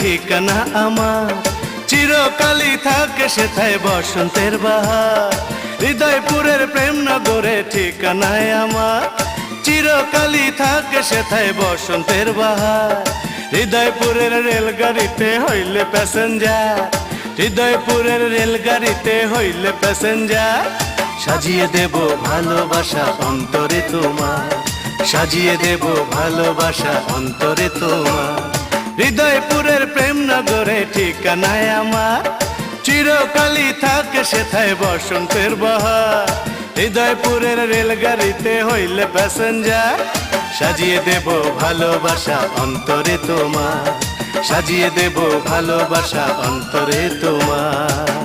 ঠিকানা আমার, চিরকালই থাকে সেথায় বসন্তের বাহার। হৃদয়পুরের প্রেমনগরে ঠিকানায় আমার, চিরকালই থাকে সেথায় বসন্তের বাহার। হৃদয়পুরের রেলগাড়িতে হইলে প্যাসেঞ্জার, হৃদয়পুরের রেলগাড়িতে হইলে প্যাসেঞ্জার। সাজিয়ে দেব ভালোবাসা অন্তরে তোমার, সাজিয়ে দেব ভালোবাসা অন্তরে তোমার। হৃদয়পুরের প্রেমনগরে ঠিকানায় আমার, চিরকালই থাকে সেথায় বসন্তের বাহার। হৃদয়পুরের রেলগাড়িতে হইলে প্যাসেঞ্জার। সাজিয়ে দেব ভালোবাসা অন্তরে তোমার, সাজিয়ে দেব ভালোবাসা অন্তরে তোমার।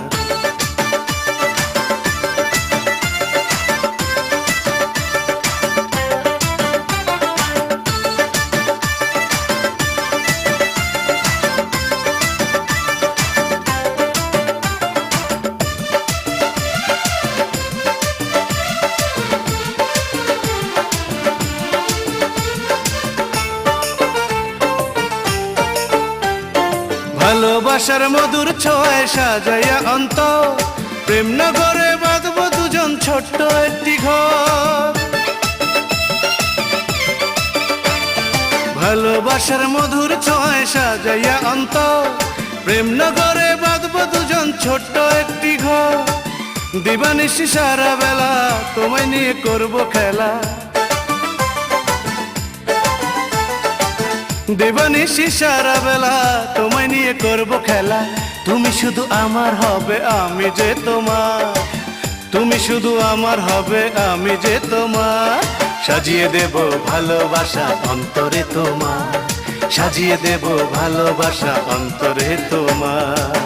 ভালোবাসার মধুর ছোঁয়ায় সাজাইয়া অন্তর, প্রেমনগরে বাঁধব দুজন ছোট্ট একটি ঘর। ভালোবাসার মধুর ছোঁয়ায় সাজাইয়া অন্তর, প্রেমনগরে বাঁধব দুজন ছোট্ট একটি ঘর। দিবানিশি সারা বেলা তোমায় নিয়ে করব খেলা, দিবানিশি সারা বেলা তোমায় নিয়ে করব খেলা। তুমি শুধু আমার হবে আমি যে তোমার, তুমি শুধু আমার হবে আমি যে তোমার। সাজিয়ে দেব ভালোবাসা অন্তরে তোমার, সাজিয়ে দেব ভালোবাসা অন্তরে তোমার।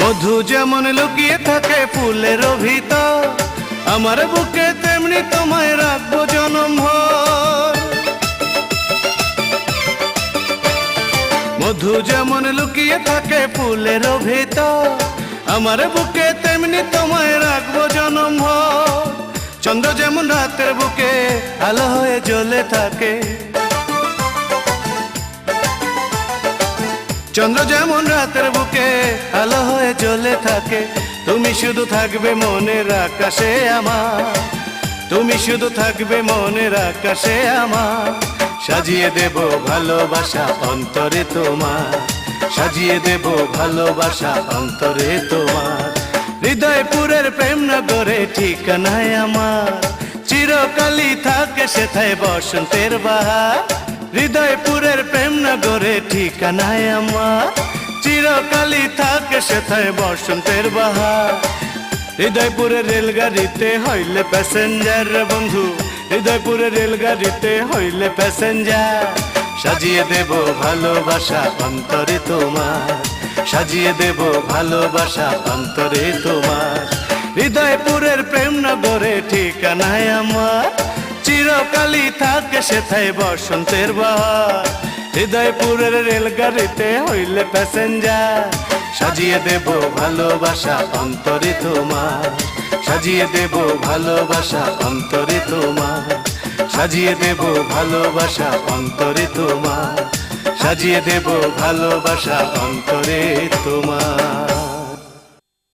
মধু যেমন লুকিয়ে থাকে ফুলের ভিতর, আমার বুকে তেমনি তোমায় রাখবো জনমভর। মধু যেমন লুকিয়ে থাকে ফুলের ভিতর, আমার বুকে তেমনি তোমায় রাখবো জনমভর। চন্দ্র যেমন রাতের বুকে আলো হয়ে জ্বলে থাকে, চন্দ্র যেমন রাতের বুকে আলো হয়ে জ্বলে থাকে। তুমি শুধু থাকবে মনের আকাশে আমার, তুমি শুধু থাকবে মনের আকাশে আমার। সাজিয়ে দেব ভালোবাসা অন্তরে তোমার, সাজিয়ে দেব ভালোবাসা অন্তরে তোমার। হৃদয়পুরের প্রেমনগরে ঠিকানায় আমার, চিরকালই থাকে সেথায় বসন্তের বাহার। হৃদয়পুরের প্রেমনগরে ঠিকানায় আমার, চিরকালই থাকে সেথায় বসন্তের বাহার। হৃদয়পুরের রেলগাড়িতে হইলে প্যাসেঞ্জার বন্ধু, হৃদয়পুরের রেলগাড়িতে হইলে প্যাসেঞ্জার। সাজিয়ে দেব ভালোবাসা অন্তরে তোমার, সাজিয়ে দেব ভালোবাসা অন্তরে তোমার। হৃদয়পুরের প্রেমনগরে ঠিকানায় আমার, চিরকালই থাকে সেথায় বসন্তের বাহার। হৃদয়পুরের রেলগাড়িতে হইলে প্যাসেঞ্জার। সাজিয়ে দেব ভালোবাসা অন্তরে তোমার, সাজিয়ে দেব ভালোবাসা অন্তরে তোমার, সাজিয়ে দেব ভালোবাসা অন্তরে তোমার, সাজিয়ে দেব ভালোবাসা অন্তরে তোমার।